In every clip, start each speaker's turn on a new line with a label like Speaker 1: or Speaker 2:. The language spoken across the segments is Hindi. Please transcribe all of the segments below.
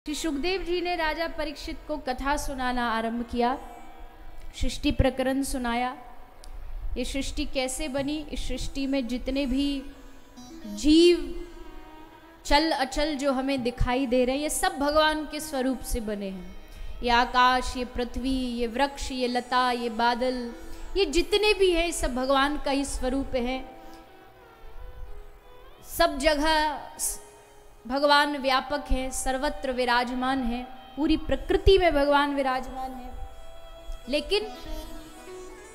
Speaker 1: श्री सुखदेव जी ने राजा परीक्षित को कथा सुनाना आरंभ किया। सृष्टि प्रकरण सुनाया। ये सृष्टि कैसे बनी, इस सृष्टि में जितने भी जीव चल अचल जो हमें दिखाई दे रहे हैं, ये सब भगवान के स्वरूप से बने हैं। ये आकाश, ये पृथ्वी, ये वृक्ष, ये लता, ये बादल, ये जितने भी हैं, सब भगवान का ही स्वरूप है। सब जगह भगवान व्यापक है, सर्वत्र विराजमान है, पूरी प्रकृति में भगवान विराजमान है। लेकिन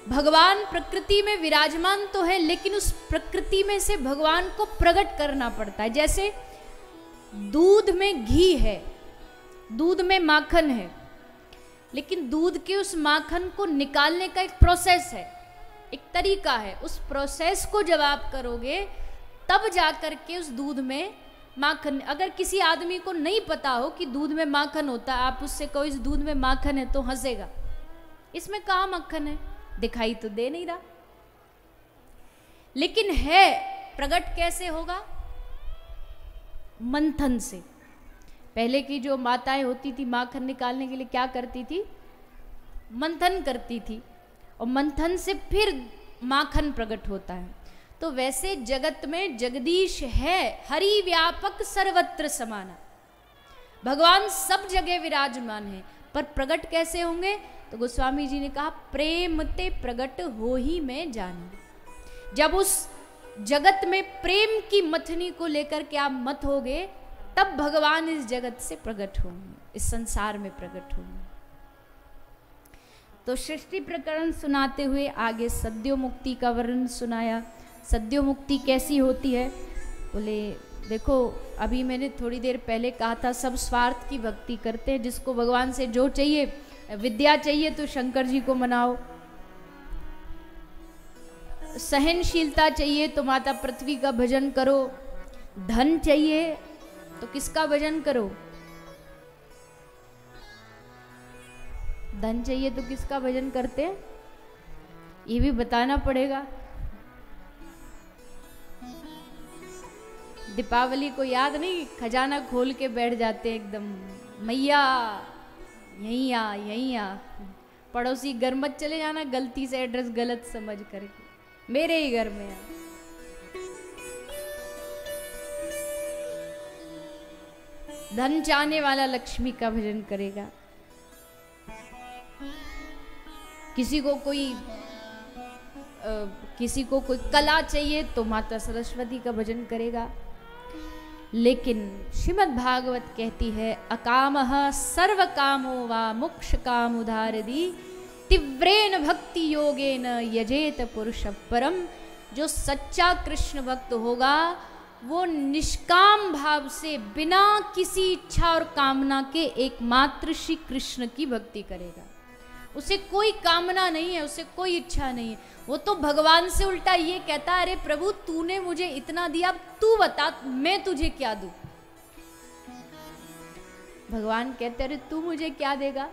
Speaker 1: भगवान प्रकृति में विराजमान तो है, लेकिन उस प्रकृति में से भगवान को प्रकट करना पड़ता है। जैसे दूध में घी है, दूध में माखन है, लेकिन दूध के उस माखन को निकालने का एक प्रोसेस है, एक तरीका है। उस प्रोसेस को जब आप करोगे तब जाकर के उस दूध में माखन, अगर किसी आदमी को नहीं पता हो कि दूध में माखन होता है, आप उससे कहो इस दूध में माखन है, तो हंसेगा। इसमें कहाँ माखन है, दिखाई तो दे नहीं रहा। लेकिन है, प्रकट कैसे होगा? मंथन से। पहले की जो माताएं होती थी माखन निकालने के लिए क्या करती थी? मंथन करती थी, और मंथन से फिर माखन प्रकट होता है। तो वैसे जगत में जगदीश है, हरि व्यापक सर्वत्र समाना। भगवान सब जगह विराजमान है, पर प्रकट कैसे होंगे? तो गोस्वामी जी ने कहा प्रेम ते प्रकट हो ही में जाना। जब उस जगत में प्रेम की मथनी को लेकर के आप मत होगे, तब भगवान इस जगत से प्रकट होंगे, इस संसार में प्रकट होंगे। तो सृष्टि प्रकरण सुनाते हुए आगे सद्यो मुक्ति का वर्णन सुनाया। सद्यो मुक्ति कैसी होती है? बोले देखो, अभी मैंने थोड़ी देर पहले कहा था सब स्वार्थ की भक्ति करते हैं। जिसको भगवान से जो चाहिए, विद्या चाहिए तो शंकर जी को मनाओ, सहनशीलता चाहिए तो माता पृथ्वी का भजन करो, धन चाहिए तो किसका भजन करो? धन चाहिए तो किसका भजन करते हैं, ये भी बताना पड़ेगा। दीपावली को याद नहीं, खजाना खोल के बैठ जाते हैं एकदम, मैया यहीं आ, यहीं आ। पड़ोसी घर मत चले जाना गलती से एड्रेस गलत समझ करके, मेरे ही घर में आ। धन चाहने वाला लक्ष्मी का भजन करेगा। किसी को कोई कला चाहिए तो माता सरस्वती का भजन करेगा। लेकिन श्रीमद् भागवत कहती है अकामः सर्व कामो वा मोक्ष काम उदारदी तीव्रेन भक्ति योगेन यजेत पुरुष परम। जो सच्चा कृष्ण भक्त होगा वो निष्काम भाव से बिना किसी इच्छा और कामना के एकमात्र श्री कृष्ण की भक्ति करेगा। उसे कोई कामना नहीं है, उसे कोई इच्छा नहीं है। वो तो भगवान से उल्टा ये कहता है, अरे प्रभु तूने मुझे इतना दिया, अब तू बता मैं तुझे क्या दूं। भगवान कहते अरे तू मुझे क्या देगा?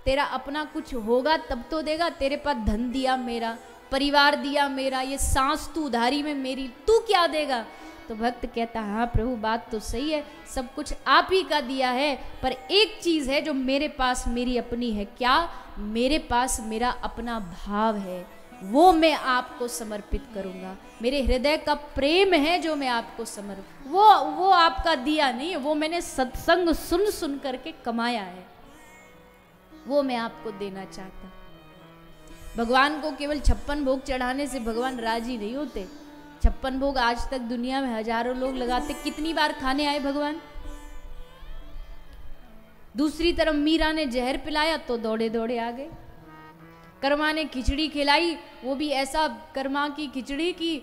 Speaker 1: तेरा अपना कुछ होगा तब तो देगा। तेरे पास धन दिया मेरा, परिवार दिया मेरा, ये सांस तू उधारी में मेरी, तू क्या देगा? तो भक्त कहता हाँ प्रभु बात तो सही है, सब कुछ आप ही का दिया है, पर एक चीज है जो मेरे पास मेरी अपनी है। क्या? मेरे पास मेरा अपना भाव है, वो मैं आपको समर्पित करूंगा। मेरे हृदय का प्रेम है जो मैं आपको समर्पित, वो आपका दिया नहीं है, वो मैंने सत्संग सुन सुन करके कमाया है, वो मैं आपको देना चाहता। भगवान को केवल 56 भोग चढ़ाने से भगवान राजी नहीं होते। 56 भोग आज तक दुनिया में हजारों लोग लगाते, कितनी बार खाने आए भगवान। दूसरी तरफ मीरा ने जहर पिलाया तो दौड़े दौड़े आ गए। कर्मा ने खिचड़ी खिलाई, वो भी ऐसा कर्मा की खिचड़ी की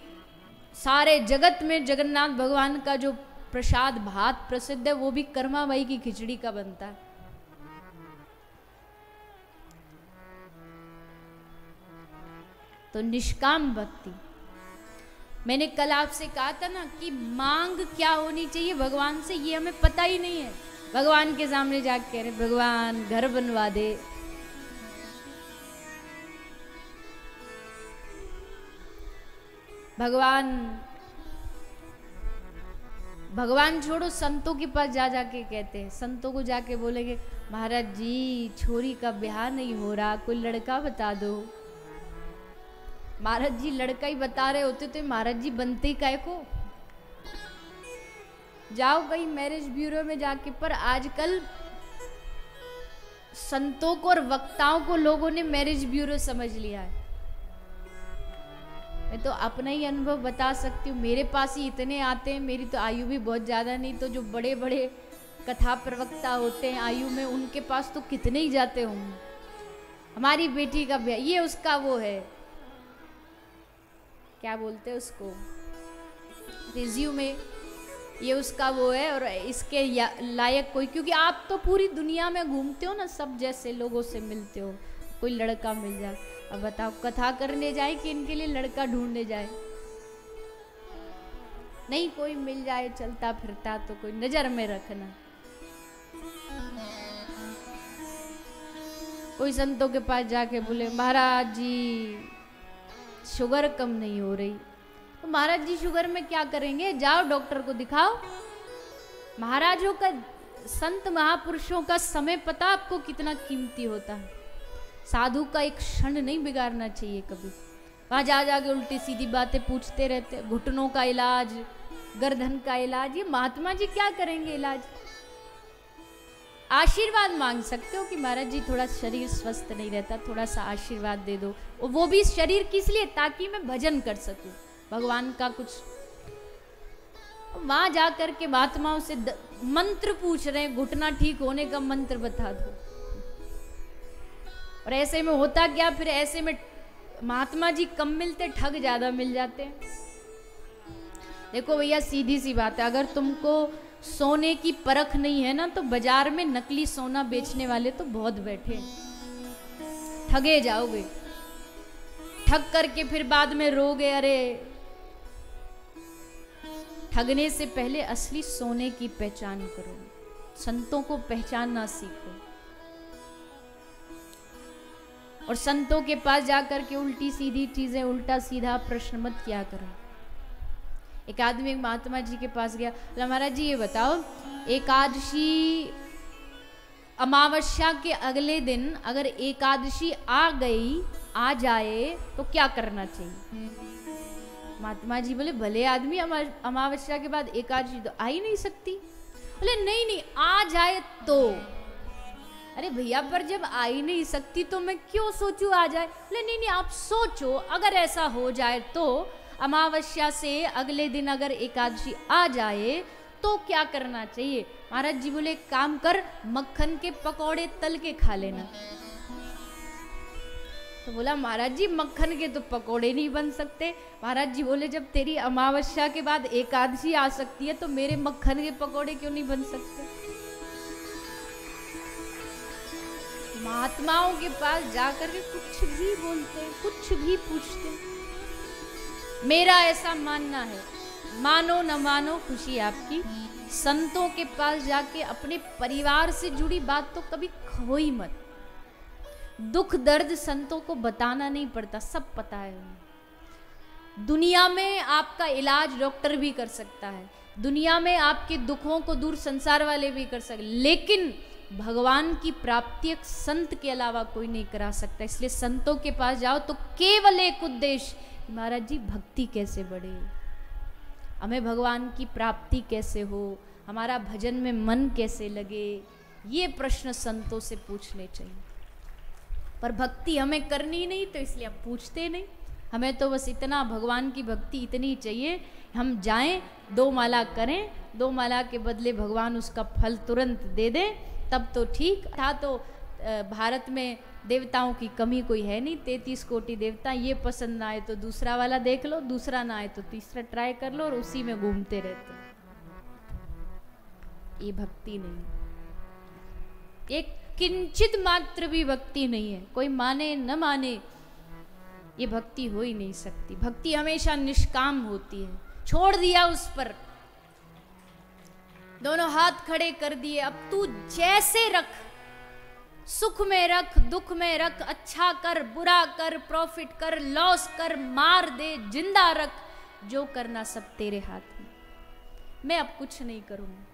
Speaker 1: सारे जगत में जगन्नाथ भगवान का जो प्रसाद भात प्रसिद्ध है वो भी कर्मा बाई की खिचड़ी का बनता है। तो निष्काम भक्ति, मैंने कल आपसे कहा था ना कि मांग क्या होनी चाहिए भगवान से, ये हमें पता ही नहीं है। भगवान के सामने जाके कह रहे भगवान घर बनवा दे, भगवान भगवान छोड़ो, संतों के पास जा जाके कहते हैं, संतों को जाके बोलेंगे महाराज जी छोरी का ब्याह नहीं हो रहा, कोई लड़का बता दो। महाराज जी लड़का ही बता रहे होते तो महाराज जी बनते काय को। जाओ कहीं मैरिज ब्यूरो में जाके। पर आजकल संतों को और वक्ताओं को लोगों ने मैरिज ब्यूरो समझ लिया है। मैं तो अपना ही अनुभव बता सकती हूँ, मेरे पास ही इतने आते हैं, मेरी तो आयु भी बहुत ज़्यादा नहीं, तो जो बड़े बड़े कथा प्रवक्ता होते हैं आयु में, उनके पास तो कितने ही जाते होंगे। हमारी बेटी का ब्याह, ये उसका वो है, क्या बोलते हैं उसको, रिज्यूमे, ये उसका वो है, और इसके लायक कोई, क्योंकि आप तो पूरी दुनिया में घूमते हो ना, सब जैसे लोगों से मिलते हो, कोई लड़का मिल जाए। अब बताओ कथा करने जाए कि इनके लिए लड़का ढूंढने जाए? नहीं, कोई मिल जाए चलता फिरता तो कोई नजर में रखना। कोई संतों के पास जाके बोले महाराज जी शुगर कम नहीं हो रही, तो महाराज जी शुगर में क्या करेंगे, जाओ डॉक्टर को दिखाओ। महाराजों का, संत महापुरुषों का समय पता आपको कितना कीमती होता है। साधु का एक क्षण नहीं बिगाड़ना चाहिए कभी। वहां जा जाके उल्टी सीधी बातें पूछते रहते, घुटनों का इलाज, गर्दन का इलाज, ये महात्मा जी क्या करेंगे इलाज? आशीर्वाद मांग सकते हो कि महाराज जी थोड़ा शरीर स्वस्थ नहीं रहता, थोड़ा सा आशीर्वाद दे दो, वो भी शरीर किस लिए, ताकि मैं भजन कर सकूं भगवान का कुछ। वहां जाकर के महात्माओं से मंत्र पूछ रहे हैं, घुटना ठीक होने का मंत्र बता दो। और ऐसे में होता क्या, फिर ऐसे में महात्मा जी कम मिलते, ठग ज्यादा मिल जाते हैं। देखो भैया सीधी सी बात है, अगर तुमको सोने की परख नहीं है ना, तो बाजार में नकली सोना बेचने वाले तो बहुत बैठे हैं, ठगे जाओगे। ठग करके फिर बाद में रोगे, अरे ठगने से पहले असली सोने की पहचान करो, संतों को पहचानना सीखो। और संतों के पास जाकर के उल्टी सीधी चीजें, उल्टा सीधा प्रश्न मत किया करो। एक आदमी एक महात्मा जी के पास गया, बोला महाराज जी ये बताओ, एकादशी अमावस्या के अगले दिन अगर एकादशी आ जाए तो क्या करना चाहिए? महात्मा जी बोले भले आदमी, अमावस्या के बाद एकादशी तो आ ही नहीं सकती। बोले नहीं नहीं, आ जाए तो। अरे भैया पर जब आ ही नहीं सकती तो मैं क्यों सोचूं आ जाए? बोले नहीं नहीं, आप सोचो अगर ऐसा हो जाए तो, अमावस्या से अगले दिन अगर एकादशी आ जाए तो क्या करना चाहिए? महाराज जी बोले एक काम कर, मक्खन के पकौड़े तल के खा लेना। तो बोला महाराज जी मक्खन के तो पकौड़े नहीं बन सकते। महाराज जी बोले जब तेरी अमावस्या के बाद एकादशी आ सकती है तो मेरे मक्खन के पकौड़े क्यों नहीं बन सकते? महात्माओं के पास जाकर के कुछ भी बोलते हैं, कुछ भी पूछते हैं। मेरा ऐसा मानना है, मानो न मानो खुशी आपकी, संतों के पास जाके अपने परिवार से जुड़ी बात तो कभी खो ही मत। दुख दर्द संतों को बताना नहीं पड़ता, सब पता है उन्हें। दुनिया में आपका इलाज डॉक्टर भी कर सकता है, दुनिया में आपके दुखों को दूर संसार वाले भी कर सकते, लेकिन भगवान की प्राप्ति एक संत के अलावा कोई नहीं करा सकता। इसलिए संतों के पास जाओ तो केवल एक उद्देश्य, महाराज जी भक्ति कैसे बढ़े, हमें भगवान की प्राप्ति कैसे हो, हमारा भजन में मन कैसे लगे, ये प्रश्न संतों से पूछने चाहिए। पर भक्ति हमें करनी नहीं तो इसलिए हम पूछते नहीं। हमें तो बस इतना, भगवान की भक्ति इतनी चाहिए, हम जाएं 2 माला करें, 2 माला के बदले भगवान उसका फल तुरंत दे दे, तब तो ठीक था। तो भारत में देवताओं की कमी कोई है नहीं, 33 कोटि देवता, ये पसंद ना आए तो दूसरा वाला देख लो, दूसरा ना आए तो तीसरा ट्राई कर लो, और उसी में घूमते रहते। ये भक्ति नहीं, एक किंचित मात्र भी भक्ति नहीं है। कोई माने न माने, ये भक्ति हो ही नहीं सकती। भक्ति हमेशा निष्काम होती है। छोड़ दिया उस पर, दोनों हाथ खड़े कर दिए, अब तू जैसे रख, सुख में रख, दुख में रख, अच्छा कर, बुरा कर, प्रॉफिट कर, लॉस कर, मार दे, जिंदा रख, जो करना सब तेरे हाथ में। मैं अब कुछ नहीं करूँगी।